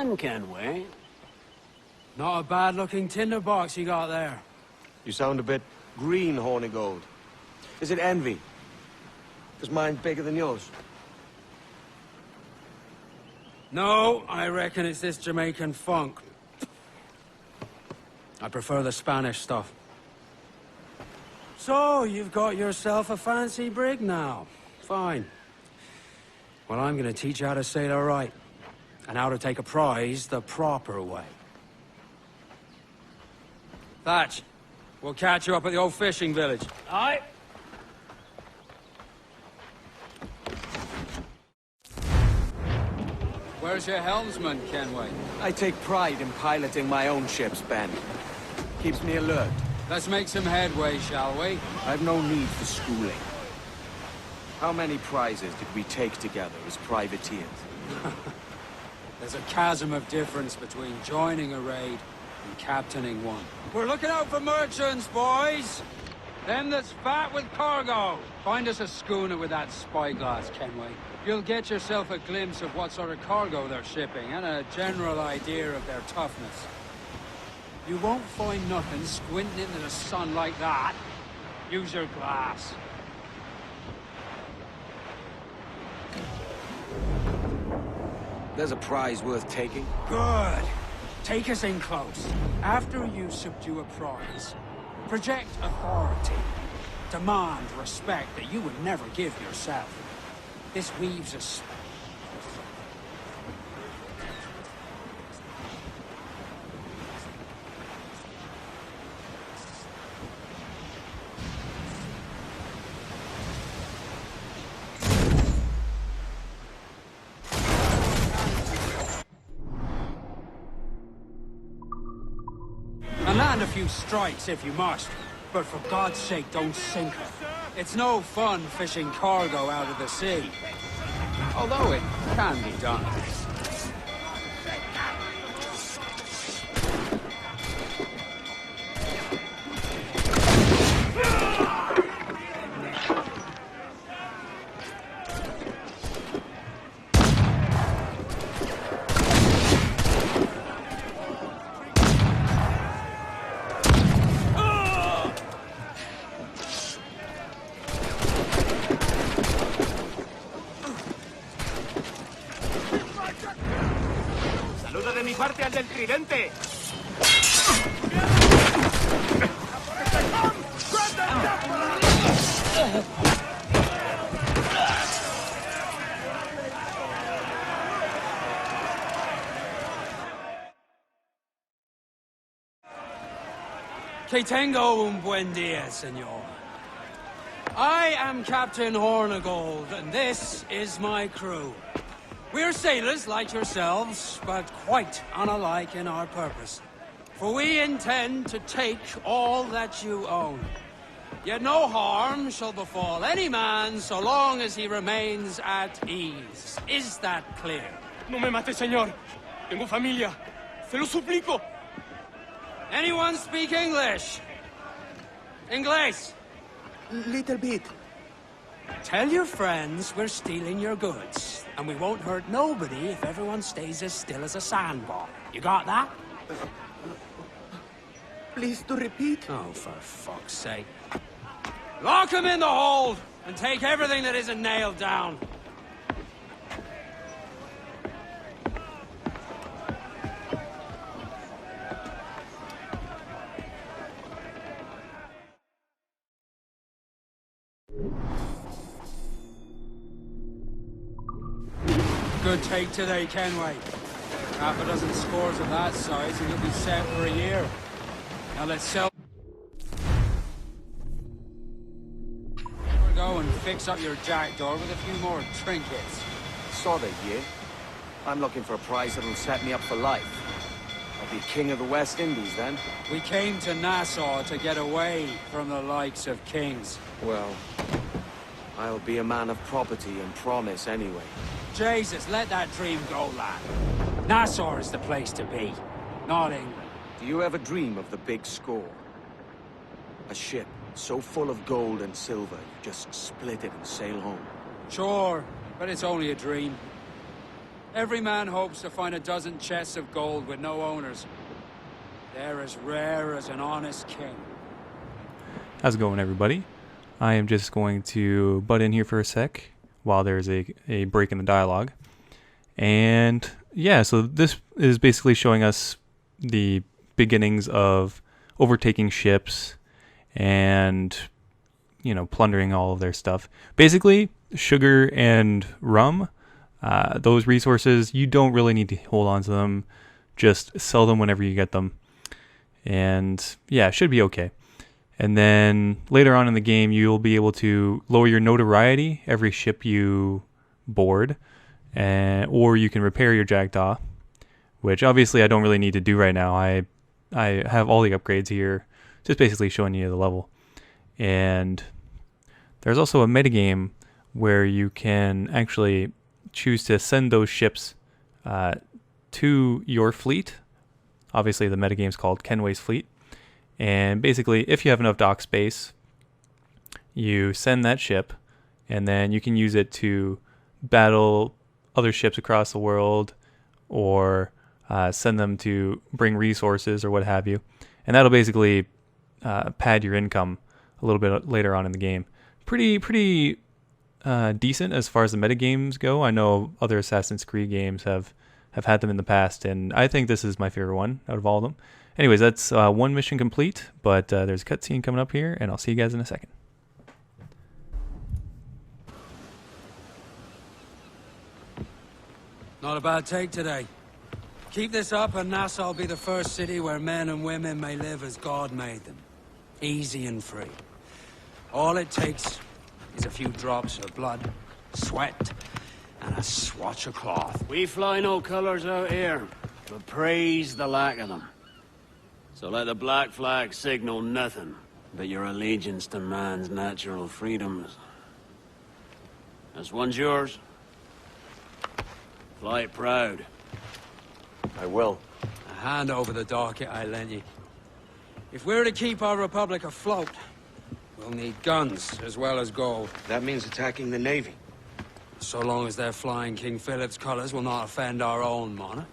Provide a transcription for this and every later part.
man, Kenway. Not a bad-looking tinderbox you got there. You sound a bit green, Hornigold. Is it envy? Is mine bigger than yours? No, I reckon it's this Jamaican funk. I prefer the Spanish stuff. So, you've got yourself a fancy brig now. Fine. Well, I'm gonna teach you how to sail her right. And how to take a prize the proper way. Thatch, we'll catch you up at the old fishing village. Aye. Where's your helmsman, Kenway? I take pride in piloting my own ships, Ben. Keeps me alert. Let's make some headway, shall we? I've no need for schooling. How many prizes did we take together as privateers? There's a chasm of difference between joining a raid and captaining one. We're looking out for merchants, boys! Them that's fat with cargo. Find us a schooner with that spyglass, Kenway. You'll get yourself a glimpse of what sort of cargo they're shipping and a general idea of their toughness. You won't find nothing squinting into the sun like that. Use your glass. There's a prize worth taking. Good. Take us in close. After you subdue a prize, project authority. Demand respect that you would never give yourself. This weaves a... And land a few strikes if you must. But for God's sake, don't sink her. It's no fun fishing cargo out of the sea. Although it can be done. ¡Saluda de mi parte al del tridente! Que tengo un buen día, señor. I am Captain Hornigold, and this is my crew. We're sailors like yourselves, but quite unalike in our purpose. For we intend to take all that you own. Yet no harm shall befall any man so long as he remains at ease. Is that clear? No me mate, señor. Tengo familia. Se lo suplico. Anyone speak English? Inglés? Little bit. Tell your friends we're stealing your goods, and we won't hurt nobody if everyone stays as still as a sandbar. You got that? Please to repeat. Oh, for fuck's sake. Lock him in the hold, and take everything that isn't nailed down. Good take today, Kenway. Half a dozen scores of that size and you'll be set for a year. Now let's sell... Go and fix up your jackdaw with a few more trinkets. Sorry, yeah? I'm looking for a prize that'll set me up for life. I'll be king of the West Indies then. We came to Nassau to get away from the likes of kings. Well, I'll be a man of property and promise anyway. Jesus, let that dream go, lad. Nassau is the place to be, not England. Do you ever dream of the big score? A ship so full of gold and silver, you just split it and sail home. Sure, but it's only a dream. Every man hopes to find a dozen chests of gold with no owners. They're as rare as an honest king. How's it going, everybody? I am just going to butt in here for a sec while there's a break in the dialogue. And yeah, so this is basically showing us the beginnings of overtaking ships and, you know, plundering all of their stuff. Basically, sugar and rum, those resources, you don't really need to hold on to them. Just sell them whenever you get them. And yeah, it should be okay. And then later on in the game, you'll be able to lower your notoriety every ship you board, or you can repair your jackdaw, which obviously I don't really need to do right now. I have all the upgrades here, just basically showing you the level. And there's also a metagame where you can actually choose to send those ships to your fleet. Obviously, the metagame's called Kenway's Fleet. And basically, if you have enough dock space, you send that ship, and then you can use it to battle other ships across the world, or send them to bring resources or what have you. And that'll basically pad your income a little bit later on in the game. Pretty decent as far as the metagames go. I know other Assassin's Creed games have had them in the past, and I think this is my favorite one out of all of them. Anyways, that's one mission complete, but there's a cutscene coming up here, and I'll see you guys in a second. Not a bad take today. Keep this up and Nassau will be the first city where men and women may live as God made them. Easy and free. All it takes is a few drops of blood, sweat, and a swatch of cloth. We fly no colors out here, but praise the lack of them. So let the black flag signal nothing but your allegiance to man's natural freedoms. This one's yours. Fly it proud. I will. A hand over the docket I lent you. If we're to keep our republic afloat, we'll need guns as well as gold. That means attacking the Navy. So long as they're flying King Philip's colors will not offend our own monarch.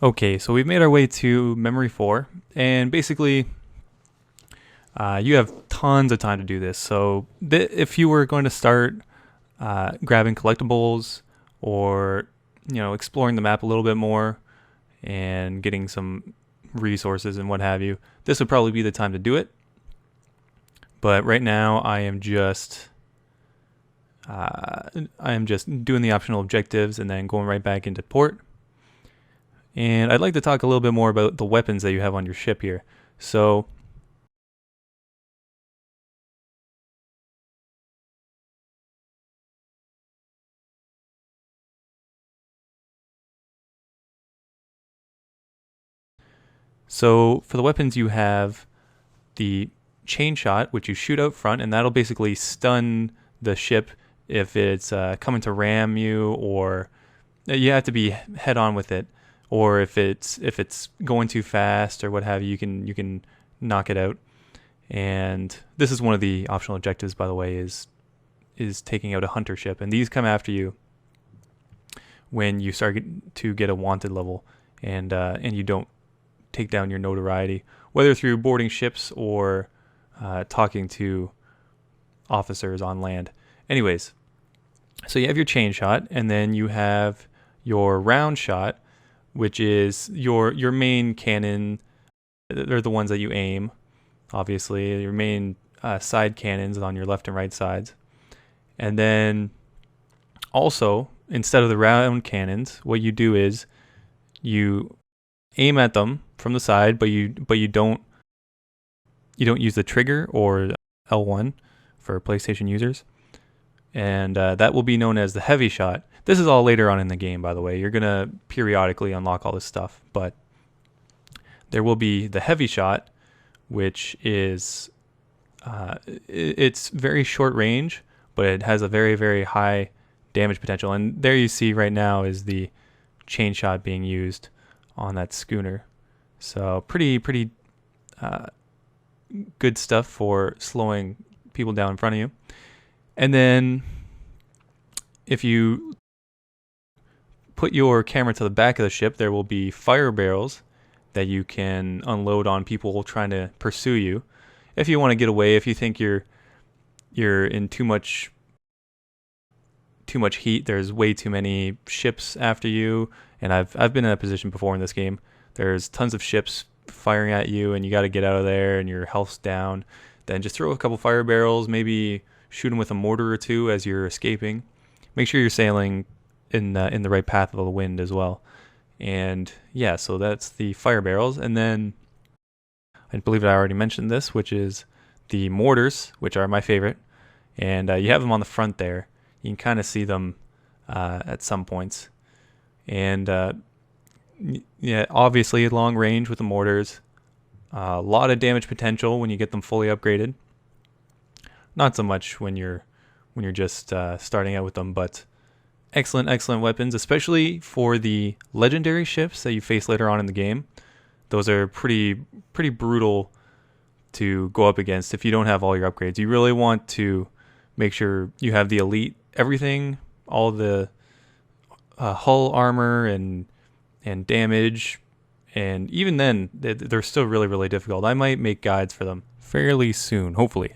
Okay, so we've made our way to Memory 4, and basically you have tons of time to do this. So if you were going to start grabbing collectibles, or, you know, exploring the map a little bit more and getting some resources and what have you, this would probably be the time to do it. But right now I am just doing the optional objectives and then going right back into port. And I'd like to talk a little bit more about the weapons that you have on your ship here. So for the weapons, you have the chain shot, which you shoot out front, and that'll basically stun the ship if it's coming to ram you, or you have to be head on with it. Or if it's going too fast or what have you, you can knock it out. And this is one of the optional objectives, by the way, is taking out a hunter ship. And these come after you when you start to get a wanted level, and you don't take down your notoriety, whether through boarding ships or talking to officers on land. Anyways, so you have your chain shot, and then you have your round shot, which is your main cannon. They're the ones that you aim, obviously. Your main side cannons on your left and right sides. And then also, instead of the round cannons, what you do is you aim at them from the side, but you don't use the trigger or L1 for PlayStation users. And that will be known as the heavy shot. This is all later on in the game, by the way. You're going to periodically unlock all this stuff, but there will be the heavy shot, which is it's very short range, but it has a very, very high damage potential. And there you see right now is the chain shot being used on that schooner. So pretty good stuff for slowing people down in front of you. And then if you put your camera to the back of the ship, there will be fire barrels that you can unload on people trying to pursue you. If you want to get away, if you think you're in too much heat, there's way too many ships after you, and I've been in that position before in this game. There's tons of ships firing at you, and you got to get out of there, and your health's down. Then just throw a couple fire barrels, maybe shoot them with a mortar or two as you're escaping. Make sure you're sailing in the right path of the wind as well. And yeah, so that's the fire barrels. And then I believe I already mentioned this, which is the mortars, which are my favorite. And you have them on the front there. You can kind of see them at some points. And yeah, obviously long range with the mortars. A lot of damage potential when you get them fully upgraded. Not so much when you're just starting out with them, but excellent weapons, especially for the legendary ships that you face later on in the game. Those are pretty brutal to go up against if you don't have all your upgrades. You really want to make sure you have the elite everything, all the hull armor and damage, and even then they're still really difficult. I might make guides for them fairly soon, hopefully,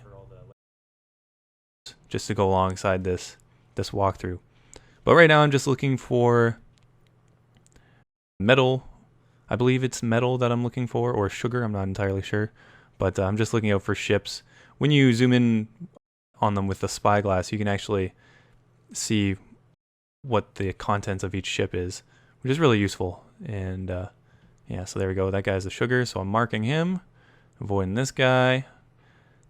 just to go alongside this walkthrough. But right now I'm just looking for metal. I believe it's metal that I'm looking for, or sugar, I'm not entirely sure. But I'm just looking out for ships. When you zoom in on them with the spyglass, you can actually see what the contents of each ship is, which is really useful. And yeah, so there we go. That guy's the sugar, so I'm marking him, avoiding this guy.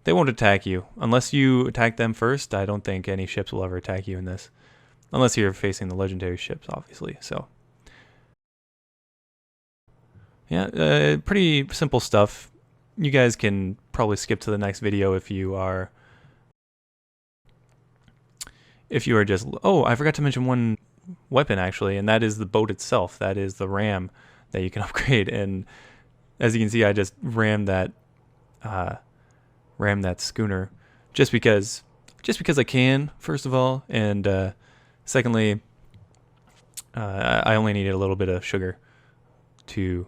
They won't attack you. Unless you attack them first, I don't think any ships will ever attack you in this. Unless you're facing the legendary ships, obviously. So yeah, pretty simple stuff. You guys can probably skip to the next video if you are just... Oh, I forgot to mention one weapon actually, and that is the boat itself. That is the ram that you can upgrade. And as you can see, I just rammed that schooner just because I can, first of all, and secondly, I only needed a little bit of sugar to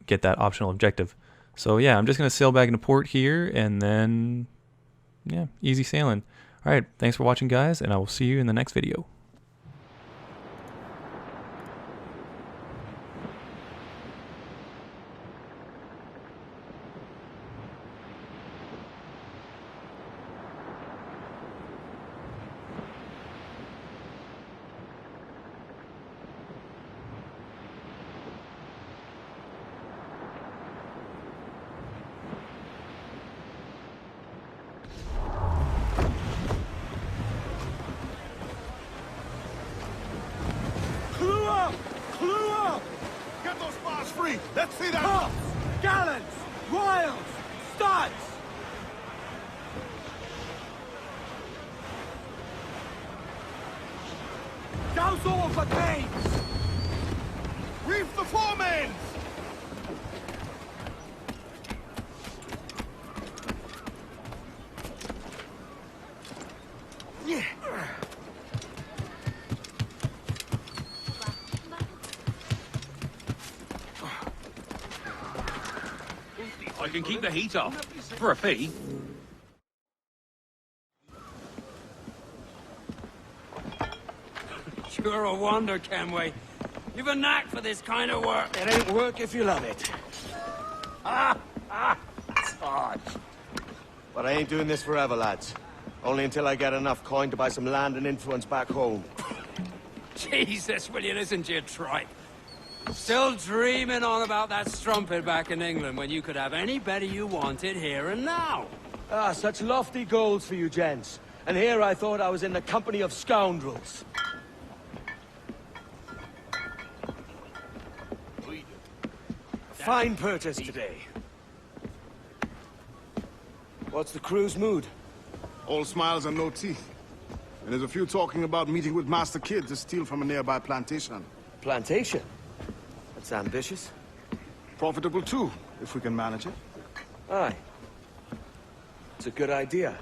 get that optional objective. So yeah, I'm just going to sail back into port here, and then, yeah, easy sailing. All right, thanks for watching, guys, and I will see you in the next video. Clue up! Get those bars free! Let's see that! Tops! Gallants! Royals! Studs! Douse all for pains! Reef the foremains! Yeah. I can keep the heat off, for a fee. You're a wonder, Kenway. You've a knack for this kind of work. It ain't work if you love it. It's hard. But I ain't doing this forever, lads. Only until I get enough coin to buy some land and influence back home. Jesus, will you listen to your tripe? Still dreaming on about that strumpet back in England when you could have any better you wanted here and now. Ah, such lofty goals for you gents. And here I thought I was in the company of scoundrels. Fine purchase today. What's the crew's mood? All smiles and no teeth. And there's a few talking about meeting with Master Kid to steal from a nearby plantation. Plantation? That's ambitious. Profitable too, if we can manage it. Aye. It's a good idea.